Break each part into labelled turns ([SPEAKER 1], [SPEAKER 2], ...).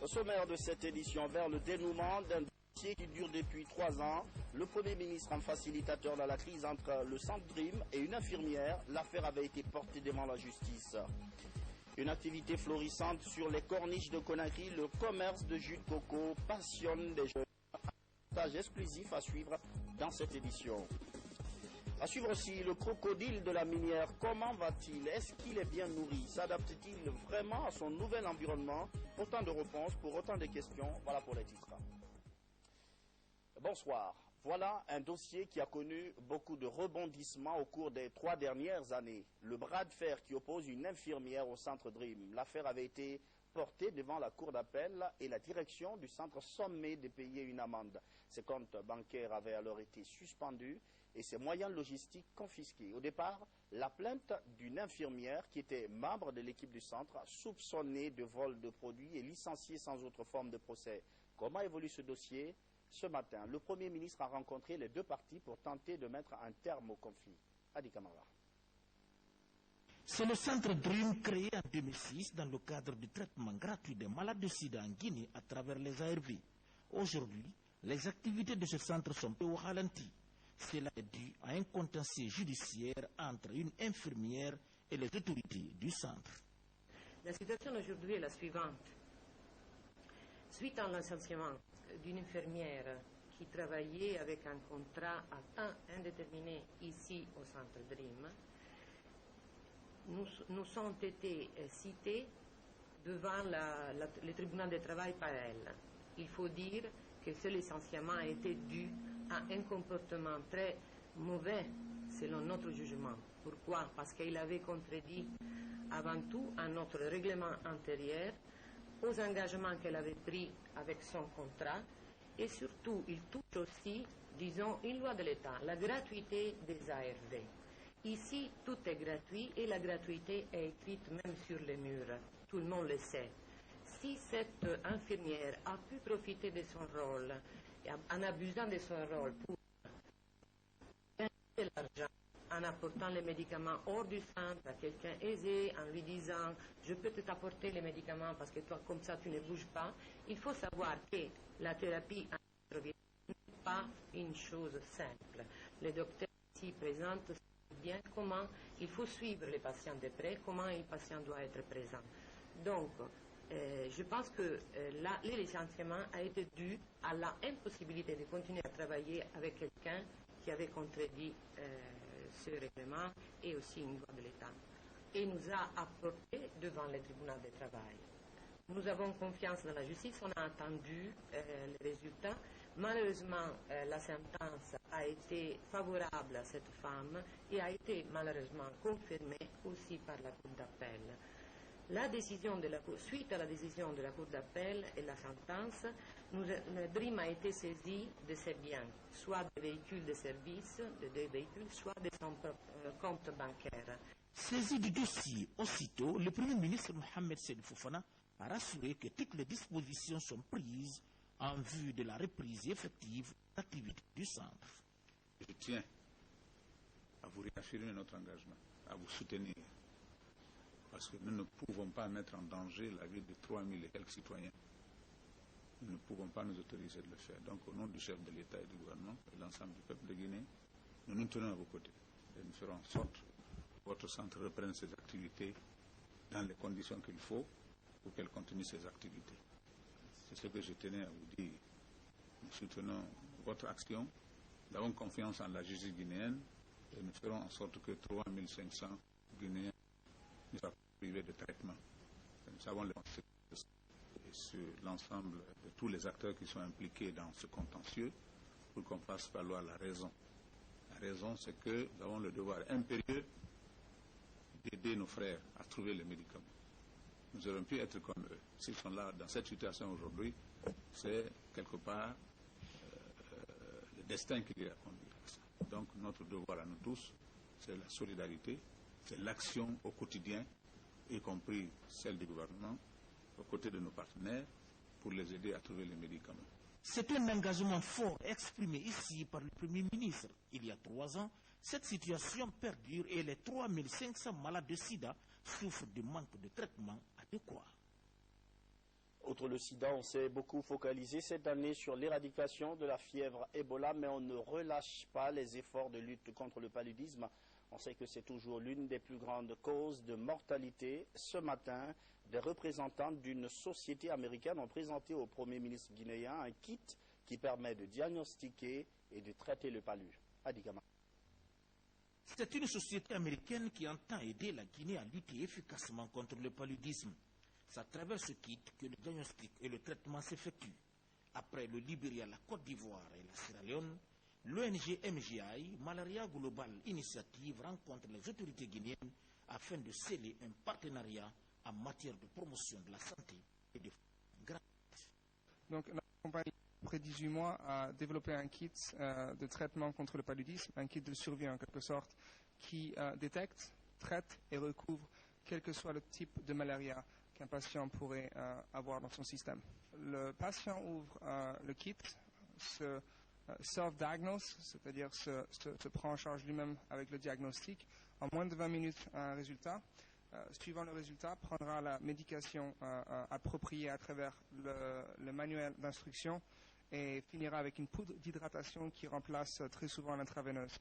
[SPEAKER 1] Au sommaire de cette édition, vers le dénouement d'un dossier qui dure depuis 3 ans, le Premier ministre en facilitateur dans la crise entre le Centre Dream et une infirmière, l'affaire avait été portée devant la justice. Une activité florissante sur les corniches de Conakry, le commerce de jus de coco passionne des jeunes. Un stage exclusif à suivre dans cette édition. À suivre aussi le crocodile de la minière. Comment va-t-il? Est-ce qu'il est bien nourri? S'adapte-t-il vraiment à son nouvel environnement? Autant de réponses pour autant de questions. Voilà pour les titres. Bonsoir. Voilà un dossier qui a connu beaucoup de rebondissements au cours des 3 dernières années. Le bras de fer qui oppose une infirmière au centre Dream. L'affaire avait été portée devant la cour d'appel et la direction du centre sommait de payer une amende. Ses comptes bancaires avaient alors été suspendus et ses moyens logistiques confisqués. Au départ, la plainte d'une infirmière qui était membre de l'équipe du centre, soupçonnée de vol de produits et licenciée sans autre forme de procès. Comment évolue ce dossier? Ce matin, le Premier ministre a rencontré les 2 parties pour tenter de mettre un terme au conflit. Adi Kamara.
[SPEAKER 2] C'est le centre Dream créé en 2006 dans le cadre du traitement gratuit des malades de sida en Guinée à travers les ARV. Aujourd'hui, les activités de ce centre sont peu au ralenti. Cela est dû à un contentieux judiciaire entre une infirmière et les autorités du centre.
[SPEAKER 3] La situation aujourd'hui est la suivante. Suite à licenciement d'une infirmière qui travaillait avec un contrat à temps indéterminé ici au centre Dream, nous sommes été cités devant le tribunal de travail par elle. Il faut dire que ce licenciement a été dû à un comportement très mauvais selon notre jugement. Pourquoi? Parce qu'il avait contredit avant tout à notre règlement antérieur, aux engagements qu'elle avait pris avec son contrat, et surtout il touche aussi, disons, une loi de l'État, la gratuité des ARV. Ici, tout est gratuit et la gratuité est écrite même sur les murs. Tout le monde le sait. Si cette infirmière a pu profiter de son rôle, en abusant de son rôle pour gagner de l'argent, en apportant les médicaments hors du centre à quelqu'un aisé, en lui disant « je peux t'apporter les médicaments parce que toi, comme ça, tu ne bouges pas », il faut savoir que la thérapie n'est pas une chose simple. Les docteurs ici présents bien comment il faut suivre les patients de près, comment le patient doit être présent. Donc, je pense que le licenciement a été dû à l'impossibilité de continuer à travailler avec quelqu'un qui avait contredit ce règlement et aussi une loi de l'État. Et nous a apporté devant le tribunal de travail. Nous avons confiance dans la justice, on a attendu les résultats. Malheureusement, la sentence a été favorable à cette femme et a été malheureusement confirmée aussi par la Cour d'appel. La décision de la Cour, suite à la décision de la Cour d'appel et la sentence, Dream a été saisi de ses biens, soit des véhicules de service, des véhicules, soit de son compte bancaire.
[SPEAKER 2] Saisi du dossier, aussitôt, le Premier ministre Mohamed Seydi Fofana a rassuré que toutes les dispositions sont prises en vue de la reprise effective de l'activité du centre.
[SPEAKER 4] Je tiens à vous réaffirmer notre engagement, à vous soutenir, parce que nous ne pouvons pas mettre en danger la vie de 3000 et quelques citoyens. Nous ne pouvons pas nous autoriser de le faire. Donc, au nom du chef de l'État et du gouvernement et de l'ensemble du peuple de Guinée, nous nous tenons à vos côtés et nous ferons en sorte que votre centre reprenne ses activités dans les conditions qu'il faut pour qu'elle continue ses activités. C'est ce que je tenais à vous dire. Nous soutenons votre action, nous avons confiance en la justice guinéenne et nous ferons en sorte que 3500 Guinéens ne soient pas privés de traitement. Nous savons les conséquences sur l'ensemble de tous les acteurs qui sont impliqués dans ce contentieux pour qu'on fasse valoir la raison. La raison, c'est que nous avons le devoir impérieux d'aider nos frères à trouver les médicaments. Nous aurions pu être comme eux. S'ils sont là dans cette situation aujourd'hui, c'est quelque part le destin qui les a conduits à ça. Donc notre devoir à nous tous, c'est la solidarité, c'est l'action au quotidien, y compris celle du gouvernement, aux côtés de nos partenaires, pour les aider à trouver les médicaments.
[SPEAKER 2] C'est un engagement fort exprimé ici par le Premier ministre. Il y a 3 ans, cette situation perdure et les 3500 malades de sida souffrent du manque de traitement adéquat.
[SPEAKER 1] Outre le sida, on s'est beaucoup focalisé cette année sur l'éradication de la fièvre Ebola, mais on ne relâche pas les efforts de lutte contre le paludisme. On sait que c'est toujours l'une des plus grandes causes de mortalité. Ce matin, des représentants d'une société américaine ont présenté au Premier ministre guinéen un kit qui permet de diagnostiquer et de traiter le palu. Adi Kamara.
[SPEAKER 2] C'est une société américaine qui entend aider la Guinée à lutter efficacement contre le paludisme. C'est à travers ce kit que le diagnostic et le traitement s'effectuent. Après le Libéria, la Côte d'Ivoire et la Sierra Leone, l'ONG MGI, Malaria Global Initiative, rencontre les autorités guinéennes afin de sceller un partenariat en matière de promotion de la santé et de gratuite.
[SPEAKER 5] Donc, la compagnie, après 18 mois, a développé un kit de traitement contre le paludisme, un kit de survie en quelque sorte, qui détecte, traite et recouvre quel que soit le type de malaria qu'un patient pourrait avoir dans son système. Le patient ouvre le kit, se self-diagnose, c'est-à-dire se prend en charge lui-même avec le diagnostic. En moins de 20 minutes, un résultat. Suivant le résultat, prendra la médication appropriée à travers le manuel d'instruction et finira avec une poudre d'hydratation qui remplace très souvent l'intraveineuse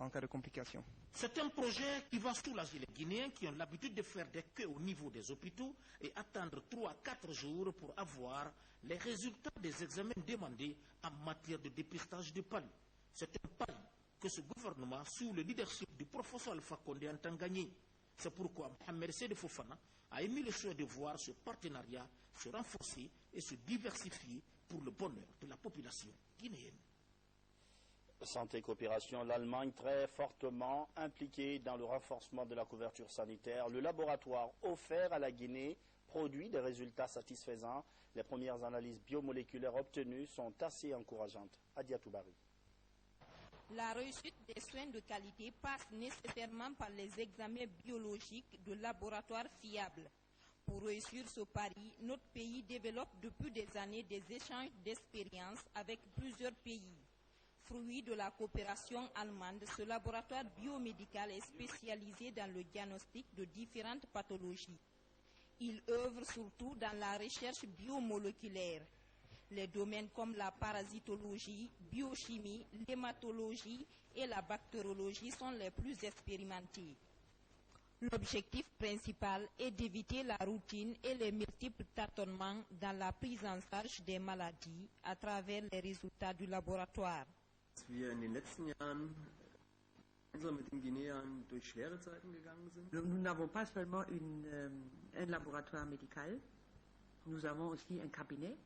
[SPEAKER 5] en cas de complications.
[SPEAKER 2] C'est un projet qui va soulager les Guinéens qui ont l'habitude de faire des queues au niveau des hôpitaux et attendre 3 à 4 jours pour avoir les résultats des examens demandés en matière de dépistage de palu. C'est un pari que ce gouvernement, sous le leadership du professeur Alpha Condé, entend gagner. C'est pourquoi Mohamed Seydi Fofana a émis le souhait de voir ce partenariat se renforcer et se diversifier pour le bonheur de la population guinéenne.
[SPEAKER 1] Santé et coopération, l'Allemagne très fortement impliquée dans le renforcement de la couverture sanitaire. Le laboratoire offert à la Guinée produit des résultats satisfaisants. Les premières analyses biomoléculaires obtenues sont assez encourageantes. Adia Toubari.
[SPEAKER 6] La réussite des soins de qualité passe nécessairement par les examens biologiques de laboratoires fiables. Pour réussir ce pari, notre pays développe depuis des années des échanges d'expériences avec plusieurs pays. Fruit de la coopération allemande, ce laboratoire biomédical est spécialisé dans le diagnostic de différentes pathologies. Il œuvre surtout dans la recherche biomoléculaire. Les domaines comme la parasitologie, biochimie, l'hématologie et la bactériologie sont les plus expérimentés. L'objectif principal est d'éviter la routine et les multiples tâtonnements dans la prise en charge des maladies à travers les résultats du laboratoire.
[SPEAKER 7] Wir in den letzten Jahren mit den Guineern durch schwere Zeiten gegangen sind.
[SPEAKER 3] Nous n'avons pas seulement un laboratoire médical, nous avons aussi un cabinet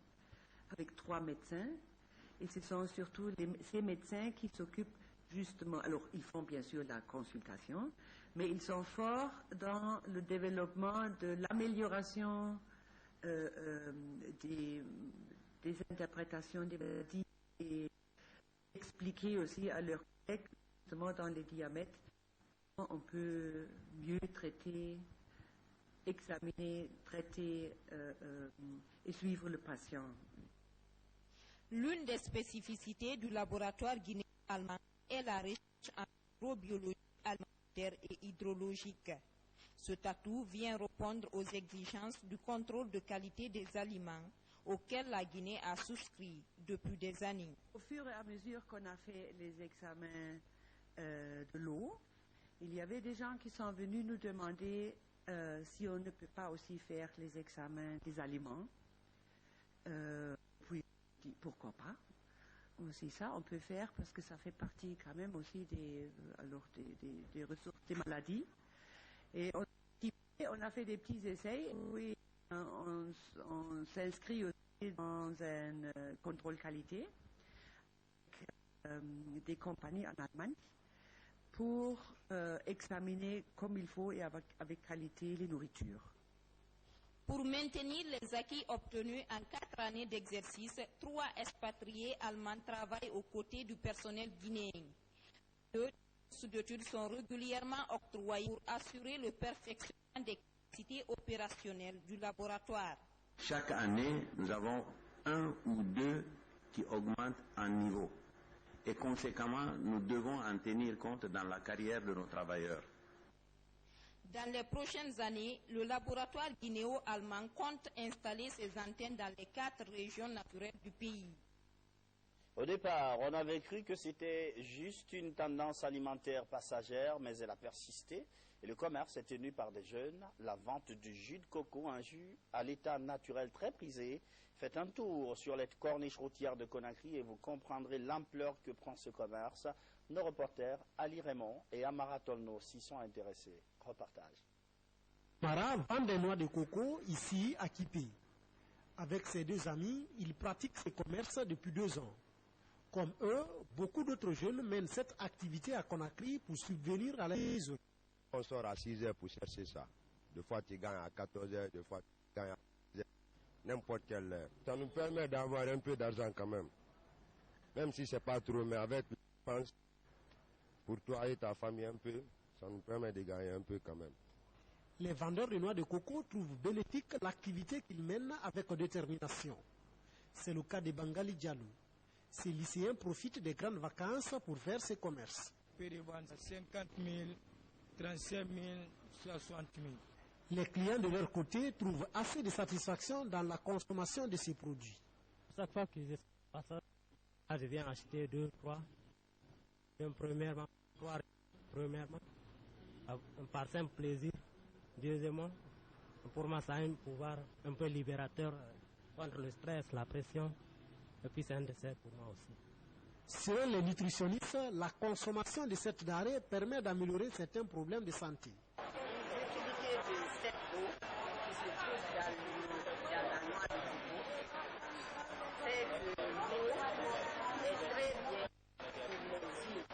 [SPEAKER 3] avec 3 médecins et ce sont surtout ces médecins qui s'occupent justement, alors ils font bien sûr la consultation, mais ils sont forts dans le développement de l'amélioration des interprétations des maladies et expliquer aussi à leurs collègues, justement dans les diamètres, comment on peut mieux traiter, examiner, traiter et suivre le patient.
[SPEAKER 6] L'une des spécificités du laboratoire guinéen allemand est la recherche en microbiologie alimentaire et hydrologique. Ce atout vient répondre aux exigences du contrôle de qualité des aliments auquel la Guinée a souscrit depuis des années.
[SPEAKER 3] Au fur et à mesure qu'on a fait les examens de l'eau, il y avait des gens qui sont venus nous demander si on ne peut pas aussi faire les examens des aliments. Puis, pourquoi pas? Aussi ça, on peut faire parce que ça fait partie quand même aussi des ressources des maladies. Et on a fait des petits essais. Oui, on s'inscrit aussi dans un contrôle qualité avec des compagnies en Allemagne pour examiner comme il faut et avec qualité les nourritures.
[SPEAKER 6] Pour maintenir les acquis obtenus en 4 années d'exercice, 3 expatriés allemands travaillent aux côtés du personnel guinéen. 2 bourses d'études sont régulièrement octroyées pour assurer le perfectionnement des capacités opérationnelles du laboratoire.
[SPEAKER 7] Chaque année, nous avons 1 ou 2
[SPEAKER 8] qui augmente en niveau. Et conséquemment, nous devons en tenir compte dans la carrière de nos travailleurs.
[SPEAKER 6] Dans les prochaines années, le laboratoire guinéo-allemand compte installer ses antennes dans les 4 régions naturelles du pays.
[SPEAKER 1] Au départ, on avait cru que c'était juste une tendance alimentaire passagère, mais elle a persisté et le commerce est tenu par des jeunes. La vente du jus de coco, un jus à l'état naturel très prisé. Faites un tour sur les corniches routières de Conakry et vous comprendrez l'ampleur que prend ce commerce. Nos reporters Ali Raymond et Amara Tolno s'y sont intéressés. Reportage.
[SPEAKER 9] Mara vend des noix de coco ici à Kipé. Avec ses 2 amis, il pratique ce commerce depuis 2 ans. Comme eux, beaucoup d'autres jeunes mènent cette activité à Conakry pour subvenir à la maison.
[SPEAKER 10] On sort à 6 heures pour chercher ça. Des fois tu gagnes à 14 heures, des fois tu gagnes à 6 heures. N'importe quelle heure. Ça nous permet d'avoir un peu d'argent quand même. Même si ce n'est pas trop, mais avec l'enfance, pour toi et ta famille un peu, ça nous permet de gagner un peu quand même.
[SPEAKER 9] Les vendeurs de noix de coco trouvent bénéfique l'activité qu'ils mènent avec détermination. C'est le cas de Bangali Diallo. Ces lycéens profitent des grandes vacances pour faire ces commerces.
[SPEAKER 11] 50 000, 35 000, 60 000.
[SPEAKER 9] Les clients de leur côté trouvent assez de satisfaction dans la consommation de ces produits.
[SPEAKER 12] Chaque fois que je viens acheter 2, 3, premièrement, 3, premièrement, par simple plaisir. Deuxièmement, pour moi, ça a un pouvoir un peu libérateur contre le stress, la pression. Et puis c'est un dessert pour moi aussi.
[SPEAKER 9] Selon les nutritionnistes, la consommation de cette denrée permet d'améliorer certains problèmes de santé.
[SPEAKER 3] L'utilité de cette eau qui se trouve dans la noix de coco fait que l'eau est très bien pour les yeux.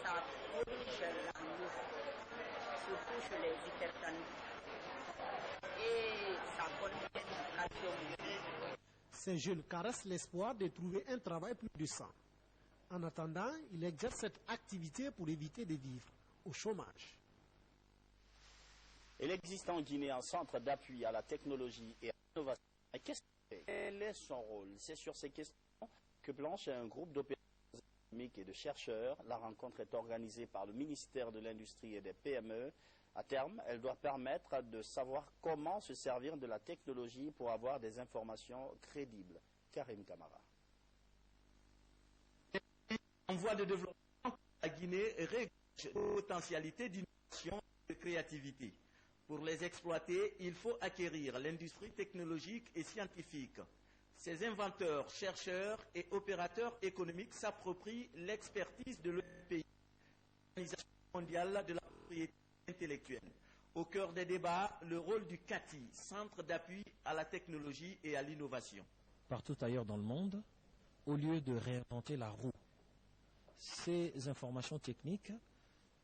[SPEAKER 3] Ça corrige la mou, surtout chez les hypertendus. Et ça contient du calcium.
[SPEAKER 9] Ces jeunes caressent l'espoir de trouver un travail plus décent. En attendant, ils exercent cette activité pour éviter de vivre au chômage.
[SPEAKER 1] Il existe en Guinée un centre d'appui à la technologie et à l'innovation. Quel est son rôle? C'est sur ces questions que planche un groupe d'opérateurs économiques et de chercheurs. La rencontre est organisée par le ministère de l'Industrie et des PME. À terme, elle doit permettre de savoir comment se servir de la technologie pour avoir des informations crédibles. Karim Kamara.
[SPEAKER 13] En voie de développement, la Guinée regorge de potentialités d'innovation et de créativité. Pour les exploiter, il faut acquérir l'industrie technologique et scientifique. Ces inventeurs, chercheurs et opérateurs économiques s'approprient l'expertise de leur pays. L'Organisation mondiale de la propriété intellectuelle. Au cœur des débats, le rôle du CATI, Centre d'appui à la technologie et à l'innovation.
[SPEAKER 14] Partout ailleurs dans le monde, au lieu de réinventer la roue, ces informations techniques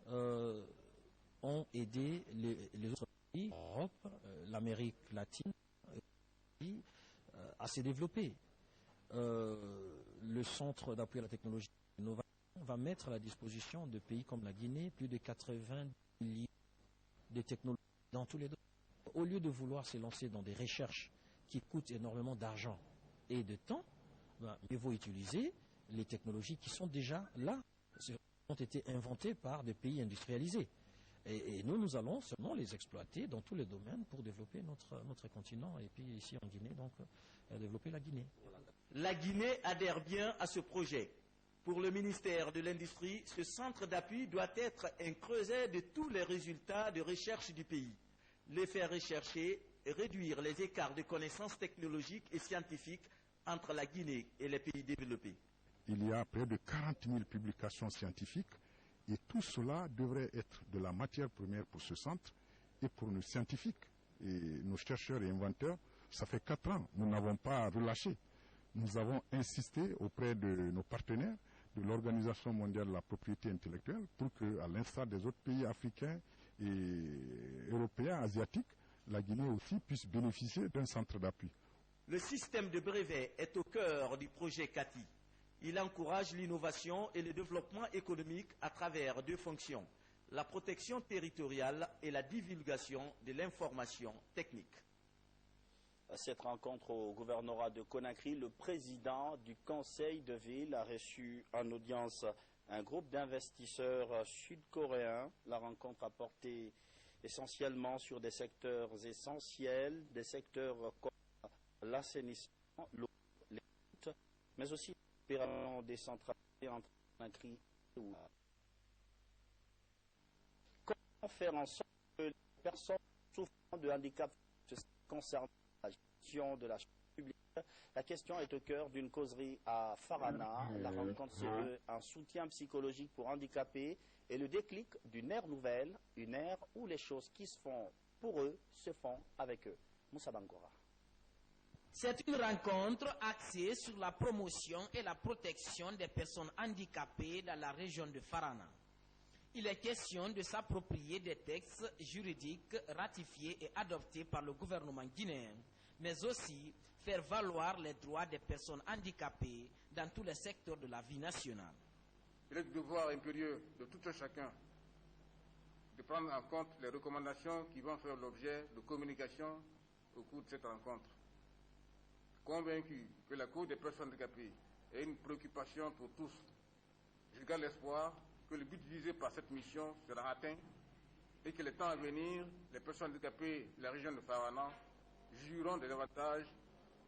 [SPEAKER 14] ont aidé les autres pays, l'Europe, l'Amérique latine, à se développer. Le Centre d'appui à la technologie et à l'innovation va mettre à la disposition de pays comme la Guinée plus de 80 millions de technologies dans tous les domaines. Au lieu de vouloir se lancer dans des recherches qui coûtent énormément d'argent et de temps, il faut utiliser les technologies qui sont déjà là, qui ont été inventées par des pays industrialisés. Et nous allons seulement les exploiter dans tous les domaines pour développer notre continent et puis ici en Guinée, donc développer la Guinée.
[SPEAKER 13] La Guinée adhère bien à ce projet. Pour le ministère de l'Industrie, ce centre d'appui doit être un creuset de tous les résultats de recherche du pays. Les faire rechercher et réduire les écarts de connaissances technologiques et scientifiques entre la Guinée et les pays développés.
[SPEAKER 15] Il y a près de 40 000 publications scientifiques et tout cela devrait être de la matière première pour ce centre et pour nos scientifiques et nos chercheurs et inventeurs. Ça fait 4 ans, nous n'avons pas relâché. Nous avons insisté auprès de nos partenaires de l'Organisation mondiale de la propriété intellectuelle pour que, à l'instar des autres pays africains et européens, asiatiques, la Guinée aussi puisse bénéficier d'un centre d'appui.
[SPEAKER 13] Le système de brevet est au cœur du projet CATI. Il encourage l'innovation et le développement économique à travers 2 fonctions, la protection territoriale et la divulgation de l'information technique.
[SPEAKER 1] cette rencontre au gouvernorat de Conakry, le président du conseil de ville a reçu en audience un groupe d'investisseurs sud-coréens. La rencontre a porté essentiellement sur des secteurs essentiels, des secteurs comme l'assainissement, l'eau, les routes, mais aussi l'opération décentralisée entre Conakry et Ouagadougou. Comment faire en sorte que les personnes souffrant de handicap concernant la gestion de la chose publique? La question est au cœur d'une causerie à Farana. La rencontre se veut un soutien psychologique pour handicapés et le déclic d'une ère nouvelle, une ère où les choses qui se font pour eux se font avec eux. Moussa Bangora.
[SPEAKER 2] C'est une rencontre axée sur la promotion et la protection des personnes handicapées dans la région de Farana. Il est question de s'approprier des textes juridiques ratifiés et adoptés par le gouvernement guinéen, mais aussi faire valoir les droits des personnes handicapées dans tous les secteurs de la vie nationale.
[SPEAKER 16] Il est du devoir impérieux de tout un chacun de prendre en compte les recommandations qui vont faire l'objet de communication au cours de cette rencontre. Convaincu que la cause des personnes handicapées est une préoccupation pour tous, je garde l'espoir que le but visé par cette mission sera atteint et que les temps à venir, les personnes handicapées de la région de Farana jouiront des avantages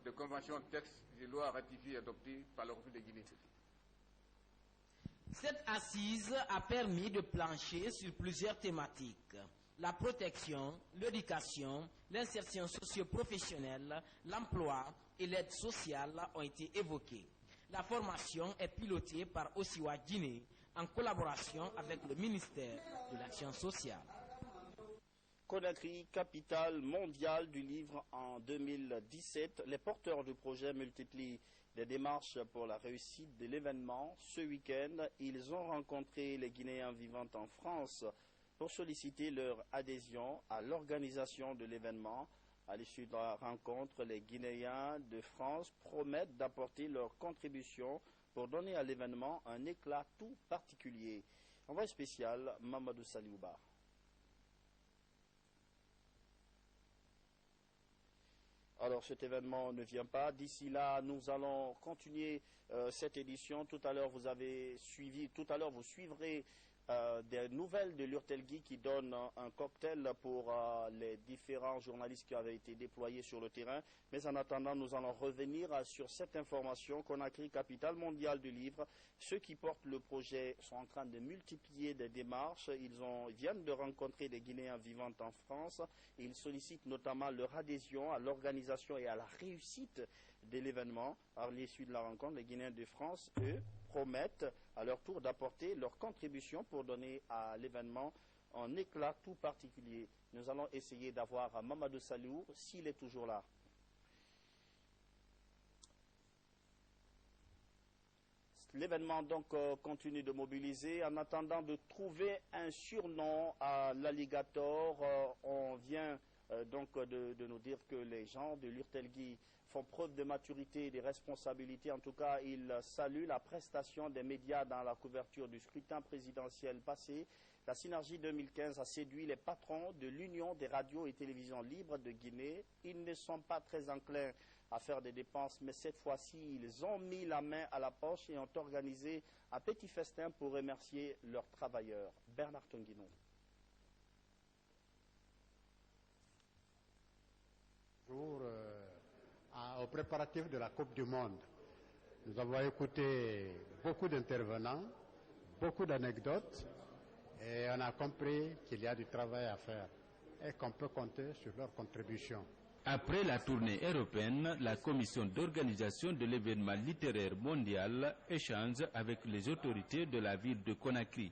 [SPEAKER 16] des conventions, textes et lois ratifiées et adoptées par le République de Guinée.
[SPEAKER 2] Cette assise a permis de plancher sur plusieurs thématiques. La protection, l'éducation, l'insertion socio-professionnelle, l'emploi et l'aide sociale ont été évoqués. La formation est pilotée par Osiwa Guinée en collaboration avec le ministère de l'Action sociale.
[SPEAKER 1] Conakry, capitale mondiale du livre en 2017. Les porteurs du projet multiplient les démarches pour la réussite de l'événement. Ce week-end, ils ont rencontré les Guinéens vivant en France pour solliciter leur adhésion à l'organisation de l'événement. À l'issue de la rencontre, les Guinéens de France promettent d'apporter leur contribution pour donner à l'événement un éclat tout particulier. Envoyé spécial, Mamadou Saliouba. Alors cet événement ne vient pas. D'ici là, nous allons continuer cette édition. Tout à l'heure, vous suivrez des nouvelles de l'Urtelgui qui donne un cocktail pour les différents journalistes qui avaient été déployés sur le terrain. Mais en attendant, nous allons revenir sur cette information. Conakry, capitale mondiale du livre. Ceux qui portent le projet sont en train de multiplier des démarches. Ils viennent de rencontrer des Guinéens vivant en France. Ils sollicitent notamment leur adhésion à l'organisation et à la réussite de l'événement. À l'issue de la rencontre, les Guinéens de France, eux, promettent à leur tour d'apporter leur contribution pour donner à l'événement un éclat tout particulier. Nous allons essayer d'avoir Mamadou Salou s'il est toujours là. L'événement donc continue de mobiliser. En attendant de trouver un surnom à l'alligator, on vient donc de nous dire que les gens de l'Urtelgui font preuve de maturité et de responsabilité. En tout cas, ils saluent la prestation des médias dans la couverture du scrutin présidentiel passé. La Synergie 2015 a séduit les patrons de l'Union des radios et télévisions libres de Guinée. Ils ne sont pas très enclins à faire des dépenses, mais cette fois-ci, ils ont mis la main à la poche et ont organisé un petit festin pour remercier leurs travailleurs. Bernard Tonguino.
[SPEAKER 17] Aux préparatifs de la Coupe du Monde, nous avons écouté beaucoup d'intervenants, beaucoup d'anecdotes, et on a compris qu'il y a du travail à faire et qu'on peut compter sur leur contribution.
[SPEAKER 18] Après la tournée européenne, la commission d'organisation de l'événement littéraire mondial échange avec les autorités de la ville de Conakry.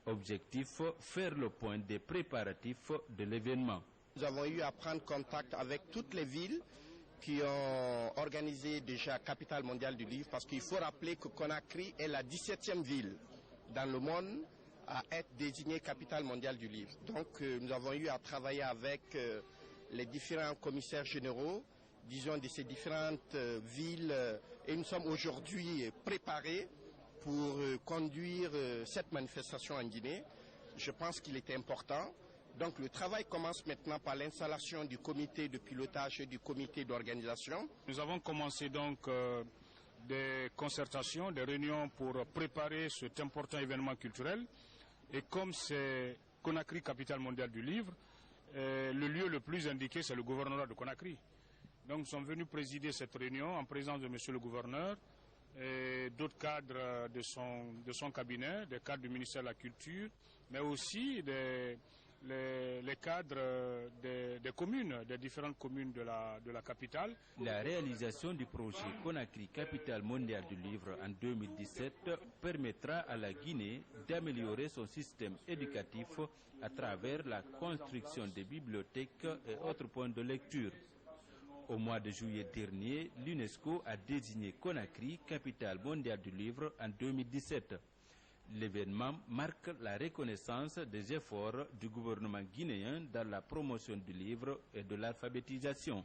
[SPEAKER 18] Objectif, faire le point des préparatifs de l'événement.
[SPEAKER 19] Nous avons eu à prendre contact avec toutes les villes qui ont organisé déjà Capitale mondiale du livre, parce qu'il faut rappeler que Conakry est la 17e ville dans le monde à être désignée Capitale mondiale du livre. Donc nous avons eu à travailler avec les différents commissaires généraux, disons, de ces différentes villes, et nous sommes aujourd'hui préparés pour conduire cette manifestation en Guinée. Je pense qu'il était important Donc le travail commence maintenant par l'installation du comité de pilotage et du comité d'organisation.
[SPEAKER 20] Nous avons commencé donc des concertations, des réunions pour préparer cet important événement culturel. Et comme c'est Conakry, capitale mondiale du livre, le lieu le plus indiqué, c'est le gouvernorat de Conakry. Donc nous sommes venus présider cette réunion en présence de monsieur le gouverneur et d'autres cadres de son cabinet, des cadres du ministère de la Culture, mais aussi les cadres des communes, des différentes communes de la capitale.
[SPEAKER 18] La réalisation du projet Conakry, capitale mondiale du livre en 2017 permettra à la Guinée d'améliorer son système éducatif à travers la construction des bibliothèques et autres points de lecture. Au mois de juillet dernier, l'UNESCO a désigné Conakry, capitale mondiale du livre en 2017. L'événement marque la reconnaissance des efforts du gouvernement guinéen dans la promotion du livre et de l'alphabétisation.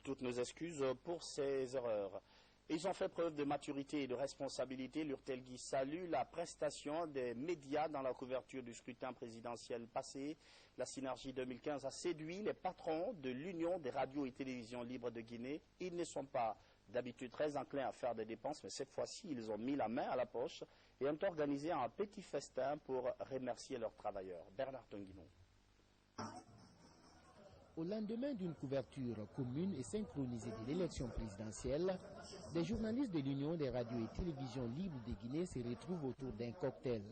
[SPEAKER 1] Toutes nos excuses pour ces erreurs. Ils ont fait preuve de maturité et de responsabilité. L'Urtelgui salue la prestation des médias dans la couverture du scrutin présidentiel passé. La Synergie 2015 a séduit les patrons de l'Union des radios et télévisions libres de Guinée. Ils ne sont pas d'habitude très enclins à faire des dépenses, mais cette fois-ci, ils ont mis la main à la poche et ont organisé un petit festin pour remercier leurs travailleurs. Bernard Tonguinon.
[SPEAKER 21] Au lendemain d'une couverture commune et synchronisée de l'élection présidentielle, des journalistes de l'Union des radios et télévisions libres de Guinée se retrouvent autour d'un cocktail.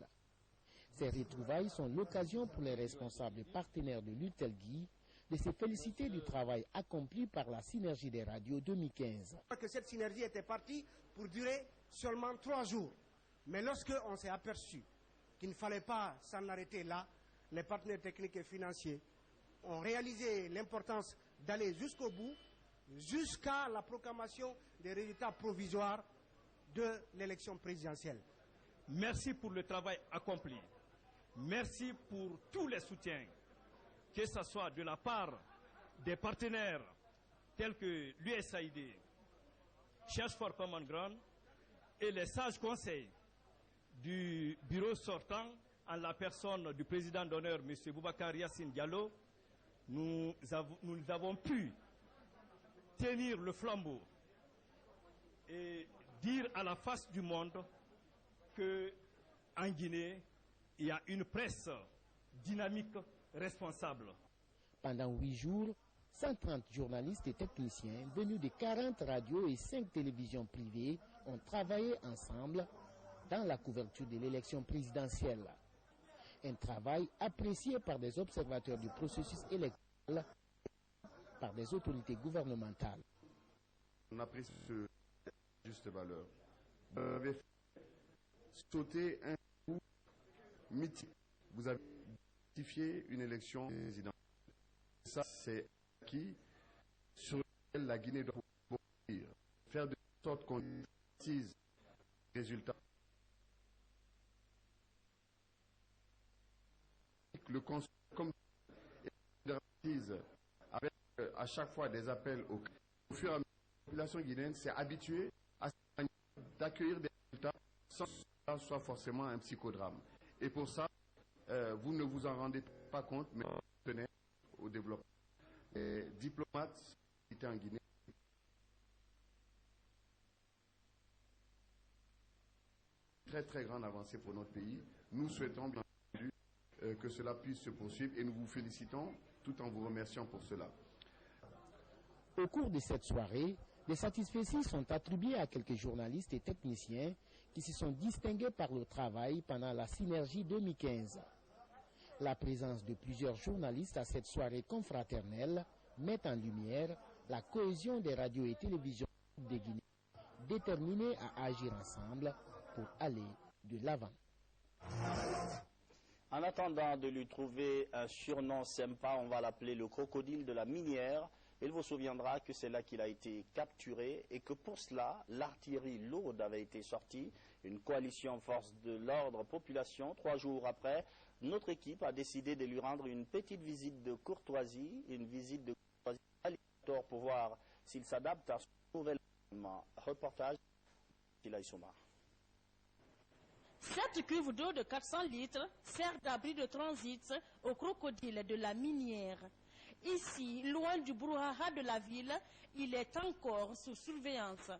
[SPEAKER 21] Ces retrouvailles sont l'occasion pour les responsables partenaires de l'Urtelgui de se féliciter du travail accompli par la Synergie des radios 2015.
[SPEAKER 22] Que cette synergie était partie pour durer seulement 3 jours. Mais lorsqu'on s'est aperçu qu'il ne fallait pas s'en arrêter là, les partenaires techniques et financiers ont réalisé l'importance d'aller jusqu'au bout, jusqu'à la proclamation des résultats provisoires de l'élection présidentielle.
[SPEAKER 23] Merci pour le travail accompli. Merci pour tous les soutiens, que ce soit de la part des partenaires tels que l'USAID, Cherche for Common Ground et les sages conseils du bureau sortant en la personne du président d'honneur, M. Boubacar Yassine Diallo. Nous avons pu tenir le flambeau et dire à la face du monde qu'en Guinée, il y a une presse dynamique, responsable.
[SPEAKER 21] Pendant 8 jours, 130 journalistes et techniciens venus de 40 radios et 5 télévisions privées ont travaillé ensemble dans la couverture de l'élection présidentielle. Un travail apprécié par des observateurs du processus électoral, par des autorités gouvernementales.
[SPEAKER 24] On apprécie ce juste valeur. Vous avez sauté un coup mythique. Vous avez justifié une élection présidentielle. Ça, c'est acquis sur lequel la Guinée doit pouvoir faire de sorte qu'on utilise les résultats. Le conseil comme avec à chaque fois des appels au fur et à mesure, la population guinéenne s'est habituée à d'accueillir des résultats sans que ça soit forcément un psychodrame. Et pour ça, vous ne vous en rendez pas compte, mais vous tenez au développement. Les diplomates qui étaient en Guinée très grande avancée pour notre pays. Nous souhaitons bien entendu que cela puisse se poursuivre et nous vous félicitons tout en vous remerciant pour cela.
[SPEAKER 21] Au cours de cette soirée, des satisfecits sont attribués à quelques journalistes et techniciens qui se sont distingués par leur travail pendant la Synergie 2015. La présence de plusieurs journalistes à cette soirée confraternelle met en lumière la cohésion des radios et télévisions de Guinée, déterminées à agir ensemble pour aller de l'avant.
[SPEAKER 1] En attendant de lui trouver un surnom sympa, on va l'appeler le crocodile de la minière. Il vous souviendra que c'est là qu'il a été capturé et que pour cela, l'artillerie lourde avait été sortie. Une coalition force de l'ordre population. 3 jours après, notre équipe a décidé de lui rendre une petite visite de courtoisie, pour voir s'il s'adapte à son nouvel environnement. Reportage, Tila Issouma.
[SPEAKER 4] Cette cuve d'eau de 400 litres sert d'abri de transit aux crocodiles de la minière. Ici, loin du brouhaha de la ville, il est encore sous surveillance.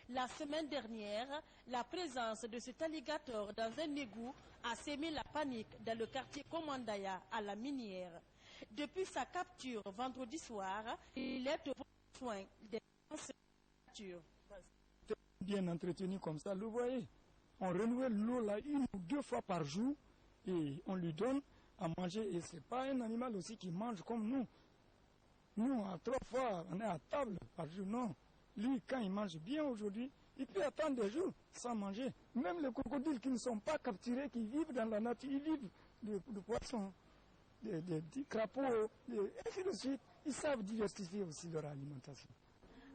[SPEAKER 4] La semaine dernière, la présence de cet alligator dans un égout a sémé la panique dans le quartier Komandaya à la minière. Depuis sa capture vendredi soir, il est au soin des nature.
[SPEAKER 11] Bien entretenu comme ça, vous voyez, on renouvelle l'eau là 1 ou 2 fois par jour et on lui donne à manger. Et ce n'est pas un animal aussi qui mange comme nous. Nous, à 3 fois, on est à table par jour. Non. Lui, quand il mange bien aujourd'hui, il peut attendre des jours sans manger. Même les crocodiles qui ne sont pas capturés, qui vivent dans la nature, ils vivent de poissons, des crapauds, et ainsi de suite. Ils savent diversifier aussi leur alimentation.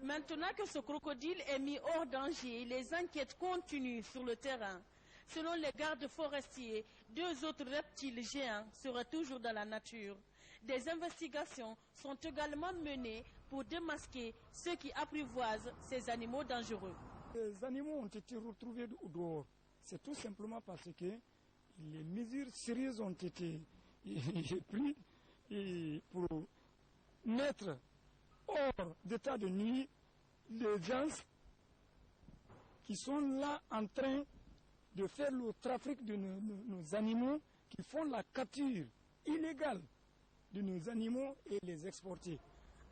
[SPEAKER 4] Maintenant que ce crocodile est mis hors danger, les enquêtes continuent sur le terrain. Selon les gardes forestiers, 2 autres reptiles géants seraient toujours dans la nature. Des investigations sont également menées pour démasquer ceux qui apprivoisent ces animaux dangereux.
[SPEAKER 11] Les animaux ont été retrouvés dehors. C'est tout simplement parce que les mesures sérieuses ont été prises pour mettre hors d'état de nuit les gens qui sont là en train de faire le trafic de nos animaux, qui font la capture illégale de nos animaux et les exporter.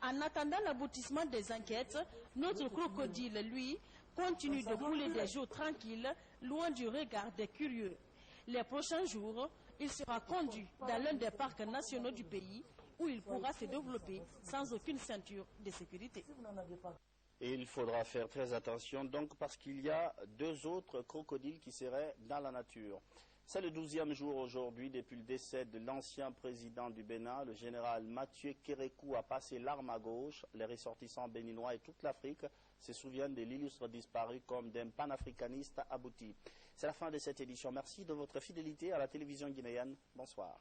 [SPEAKER 4] En attendant l'aboutissement des enquêtes, notre crocodile, lui, continue de couler des jours tranquilles, loin du regard des curieux. Les prochains jours, il sera conduit dans l'un des parcs nationaux du pays, où il pourra se développer sans aucune ceinture de sécurité.
[SPEAKER 1] Et il faudra faire très attention donc parce qu'il y a 2 autres crocodiles qui seraient dans la nature. C'est le 12e jour aujourd'hui depuis le décès de l'ancien président du Bénin, le général Mathieu Kérékou a passé l'arme à gauche. Les ressortissants béninois et toute l'Afrique se souviennent de l'illustre disparu comme d'un panafricaniste abouti. C'est la fin de cette édition. Merci de votre fidélité à la télévision guinéenne. Bonsoir.